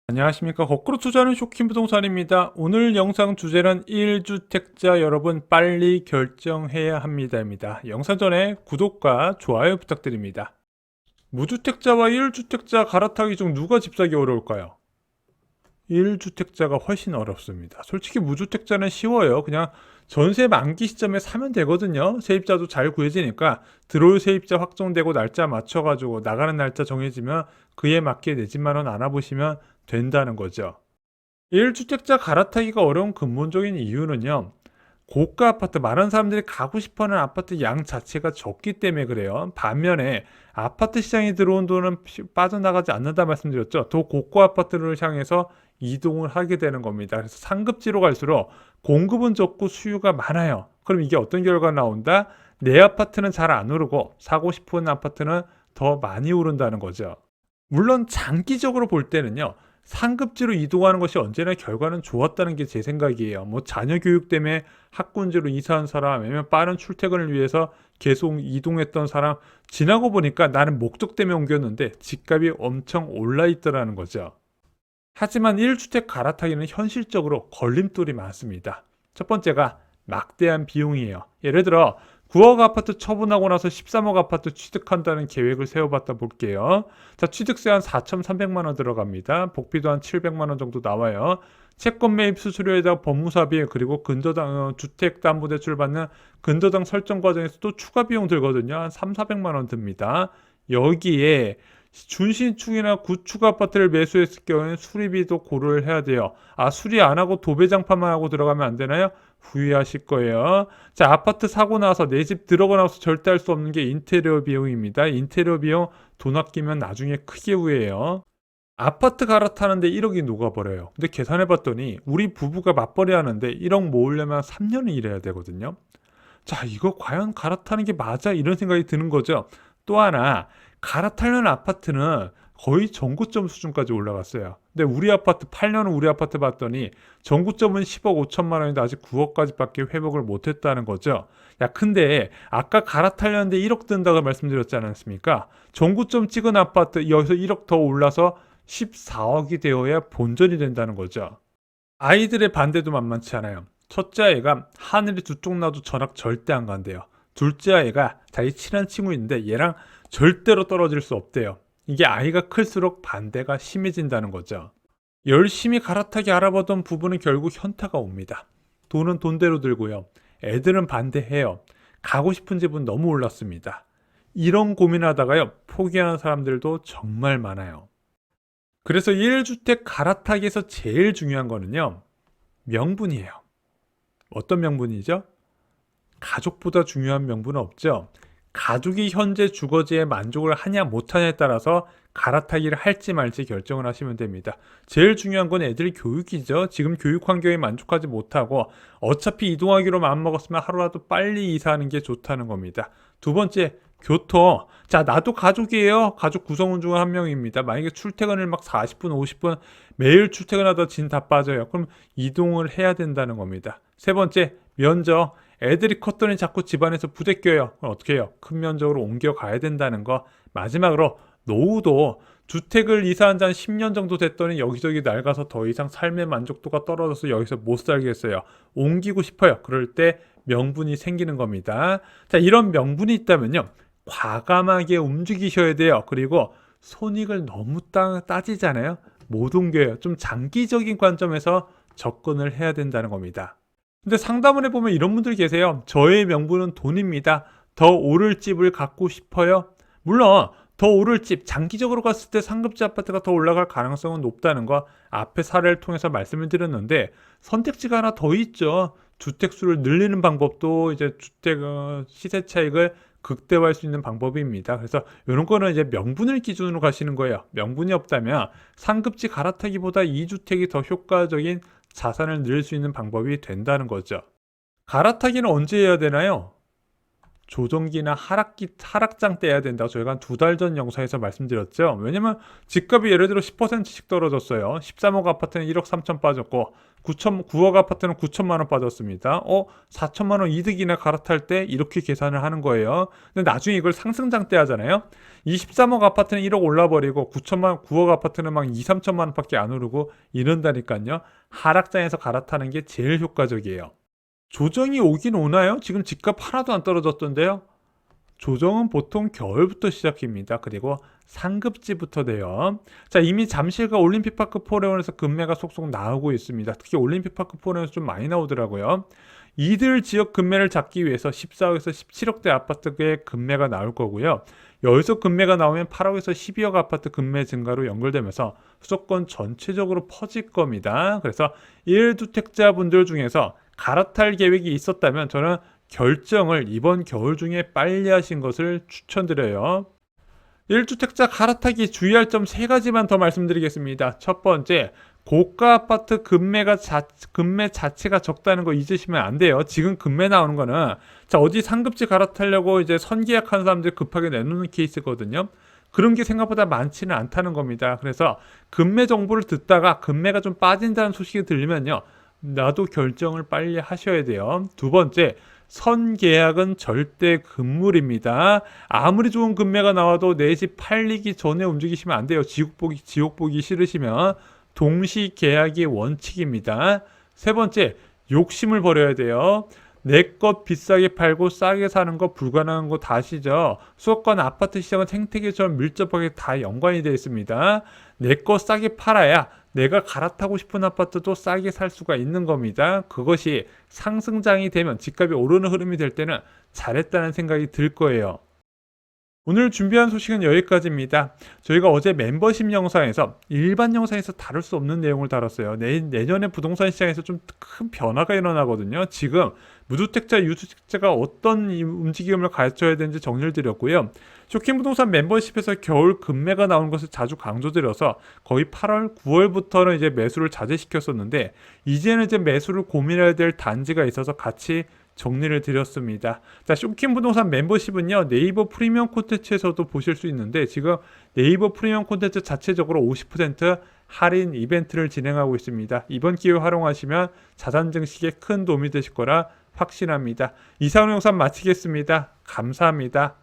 안녕하십니까. 거꾸로 투자하는 쇼킹 부동산입니다. 오늘 영상 주제는 1주택자 여러분 빨리 결정해야 합니다입니다. 영상 전에 구독과 좋아요 부탁드립니다. 무주택자와 1주택자 갈아타기 중 누가 집 사기 어려울까요? 1주택자가 훨씬 어렵습니다. 솔직히 무주택자는 쉬워요. 그냥 전세 만기 시점에 사면 되거든요. 세입자도 잘 구해지니까 들어올 세입자 확정되고 날짜 맞춰가지고 나가는 날짜 정해지면 그에 맞게 내 집만원 알아보시면 된다는 거죠. 1주택자 갈아타기가 어려운 근본적인 이유는요. 고가 아파트, 많은 사람들이 가고 싶어하는 아파트 양 자체가 적기 때문에 그래요. 반면에 아파트 시장에 들어온 돈은 빠져나가지 않는다 말씀드렸죠. 더 고가 아파트를 향해서 이동을 하게 되는 겁니다. 그래서 상급지로 갈수록 공급은 적고 수요가 많아요. 그럼 이게 어떤 결과가 나온다? 내 아파트는 잘 안 오르고 사고 싶은 아파트는 더 많이 오른다는 거죠. 물론 장기적으로 볼 때는요. 상급지로 이동하는 것이 언제나 결과는 좋았다는 게 제 생각이에요. 뭐 자녀 교육 때문에 학군지로 이사한 사람, 아니면 빠른 출퇴근을 위해서 계속 이동했던 사람, 지나고 보니까 나는 목적 때문에 옮겼는데 집값이 엄청 올라 있더라는 거죠. 하지만 1주택 갈아타기는 현실적으로 걸림돌이 많습니다. 첫 번째가 막대한 비용이에요. 예를 들어 9억 아파트 처분하고 나서 13억 아파트 취득한다는 계획을 세워봤다 볼게요. 자, 취득세 한 4,300만 원 들어갑니다. 복비도 한 700만 원 정도 나와요. 채권 매입 수수료에다가 법무사비, 그리고 근저당 주택담보대출 받는 근저당 설정 과정에서 또 추가 비용 들거든요. 한 3, 400만 원 듭니다. 여기에 준신축이나 구축 아파트를 매수했을 경우에는 수리비도 고려를 해야 돼요. 아, 수리 안 하고 도배장판만 하고 들어가면 안 되나요? 후회하실 거예요. 자, 아파트 사고 나서 내 집 들어가 나서 절대 할 수 없는 게 인테리어 비용입니다. 인테리어 비용 돈 아끼면 나중에 크게 후회해요. 아파트 갈아타는데 1억이 녹아버려요. 근데 계산해봤더니 우리 부부가 맞벌이 하는데 1억 모으려면 3년을 일해야 되거든요. 자, 이거 과연 갈아타는 게 맞아? 이런 생각이 드는 거죠. 또 하나, 갈아타려는 아파트는 거의 전고점 수준까지 올라갔어요. 근데 우리 아파트 8년은 우리 아파트 봤더니 전고점은 10억 5천만 원인데 아직 9억까지밖에 회복을 못했다는 거죠. 야, 근데 아까 갈아타려는데 1억 든다고 말씀드렸지 않았습니까? 전고점 찍은 아파트 여기서 1억 더 올라서 14억이 되어야 본전이 된다는 거죠. 아이들의 반대도 만만치 않아요. 첫째 아이가 하늘이 두 쪽 나도 전학 절대 안 간대요. 둘째 아이가 자기 친한 친구 있는데 얘랑 절대로 떨어질 수 없대요. 이게 아이가 클수록 반대가 심해진다는 거죠. 열심히 갈아타기 알아보던 부부는 결국 현타가 옵니다. 돈은 돈대로 들고요. 애들은 반대해요. 가고 싶은 집은 너무 올랐습니다. 이런 고민하다가요, 포기하는 사람들도 정말 많아요. 그래서 1주택 갈아타기에서 제일 중요한 거는요, 명분이에요. 어떤 명분이죠? 가족보다 중요한 명분은 없죠. 가족이 현재 주거지에 만족을 하냐 못하냐에 따라서 갈아타기를 할지 말지 결정을 하시면 됩니다. 제일 중요한 건 애들 교육이죠. 지금 교육 환경에 만족하지 못하고 어차피 이동하기로 마음먹었으면 하루라도 빨리 이사하는 게 좋다는 겁니다. 두 번째, 교통. 자, 나도 가족이에요. 가족 구성원 중 한 명입니다. 만약에 출퇴근을 막 40분, 50분 매일 출퇴근하다 진 다 빠져요. 그럼 이동을 해야 된다는 겁니다. 세 번째, 면적. 애들이 컸더니 자꾸 집안에서 부대껴요. 그럼 어떻게 해요? 큰 면적으로 옮겨가야 된다는 거. 마지막으로 노후도 주택을 이사한 지 한 10년 정도 됐더니 여기저기 낡아서 더 이상 삶의 만족도가 떨어져서 여기서 못 살겠어요. 옮기고 싶어요. 그럴 때 명분이 생기는 겁니다. 자, 이런 명분이 있다면요, 과감하게 움직이셔야 돼요. 그리고 손익을 너무 따지잖아요. 못 옮겨요. 좀 장기적인 관점에서 접근을 해야 된다는 겁니다. 근데 상담을 해보면 이런 분들 계세요. 저의 명분은 돈입니다. 더 오를 집을 갖고 싶어요. 물론 더 오를 집, 장기적으로 갔을 때 상급지 아파트가 더 올라갈 가능성은 높다는 거 앞에 사례를 통해서 말씀을 드렸는데, 선택지가 하나 더 있죠. 주택수를 늘리는 방법도 이제 주택 시세 차익을 극대화할 수 있는 방법입니다. 그래서 이런 거는 이제 명분을 기준으로 가시는 거예요. 명분이 없다면 상급지 갈아타기보다 2주택이 더 효과적인 자산을 늘릴 수 있는 방법이 된다는 거죠. 갈아타기는 언제 해야 되나요? 조정기나 하락장 떼야 된다고 저희가 한 2달 전 영상에서 말씀드렸죠. 왜냐면 집값이 예를 들어 10%씩 떨어졌어요. 13억 아파트는 1억 3천 빠졌고 9억 아파트는 9천만 원 빠졌습니다. 4천만 원 이득이나 갈아탈 때 이렇게 계산을 하는 거예요. 근데 나중에 이걸 상승장 때 하잖아요. 이 13억 아파트는 1억 올라버리고 9억 아파트는 막 2, 3천만 원밖에 안 오르고 이런다니까요. 하락장에서 갈아타는 게 제일 효과적이에요. 조정이 오긴 오나요? 지금 집값 하나도 안 떨어졌던데요. 조정은 보통 겨울부터 시작입니다. 그리고 상급지부터 돼요. 자, 이미 잠실과 올림픽파크 포레온에서 금매가 속속 나오고 있습니다. 특히 올림픽파크 포레온에서 좀 많이 나오더라고요. 이들 지역 금매를 잡기 위해서 14억에서 17억대 아파트의 금매가 나올 거고요. 여기서 금매가 나오면 8억에서 12억 아파트 금매 증가로 연결되면서 수도권 전체적으로 퍼질 겁니다. 그래서 1주택자분들 중에서 갈아탈 계획이 있었다면 저는 결정을 이번 겨울 중에 빨리 하신 것을 추천드려요. 1주택자 갈아타기 주의할 점 3가지만 더 말씀드리겠습니다. 첫 번째, 고가 아파트 금매 자체가 적다는 거 잊으시면 안 돼요. 지금 금매 나오는 거는 자, 어디 상급지 갈아타려고 이제 선계약한 사람들 급하게 내놓는 케이스거든요. 그런 게 생각보다 많지는 않다는 겁니다. 그래서 금매 정보를 듣다가 금매가 좀 빠진다는 소식이 들리면요. 나도 결정을 빨리 하셔야 돼요. 두 번째, 선계약은 절대 금물입니다. 아무리 좋은 금매가 나와도 내 집 팔리기 전에 움직이시면 안 돼요. 지옥 보기 싫으시면 동시 계약이 원칙입니다. 세 번째, 욕심을 버려야 돼요. 내 것 비싸게 팔고 싸게 사는 거 불가능한 거 다 아시죠? 수도권 아파트 시장은 생태계처럼 밀접하게 다 연관이 되어 있습니다. 내 거 싸게 팔아야 내가 갈아타고 싶은 아파트도 싸게 살 수가 있는 겁니다. 그것이 상승장이 되면 집값이 오르는 흐름이 될 때는 잘했다는 생각이 들 거예요. 오늘 준비한 소식은 여기까지입니다. 저희가 어제 멤버십 영상에서 일반 영상에서 다룰 수 없는 내용을 다뤘어요. 내년에 부동산 시장에서 좀 큰 변화가 일어나거든요. 지금 무주택자, 유주택자가 어떤 움직임을 가져야 되는지 정리를 드렸고요. 쇼킹부동산 멤버십에서 겨울 금매가 나온 것을 자주 강조드려서 거의 8월, 9월부터는 이제 매수를 자제시켰었는데 이제는 이제 매수를 고민해야 될 단지가 있어서 같이 정리를 드렸습니다. 자, 쇼킹 부동산 멤버십은요, 네이버 프리미엄 콘텐츠에서도 보실 수 있는데 지금 네이버 프리미엄 콘텐츠 자체적으로 50% 할인 이벤트를 진행하고 있습니다. 이번 기회 활용하시면 자산 증식에 큰 도움이 되실 거라 확신합니다. 이상 영상 마치겠습니다. 감사합니다.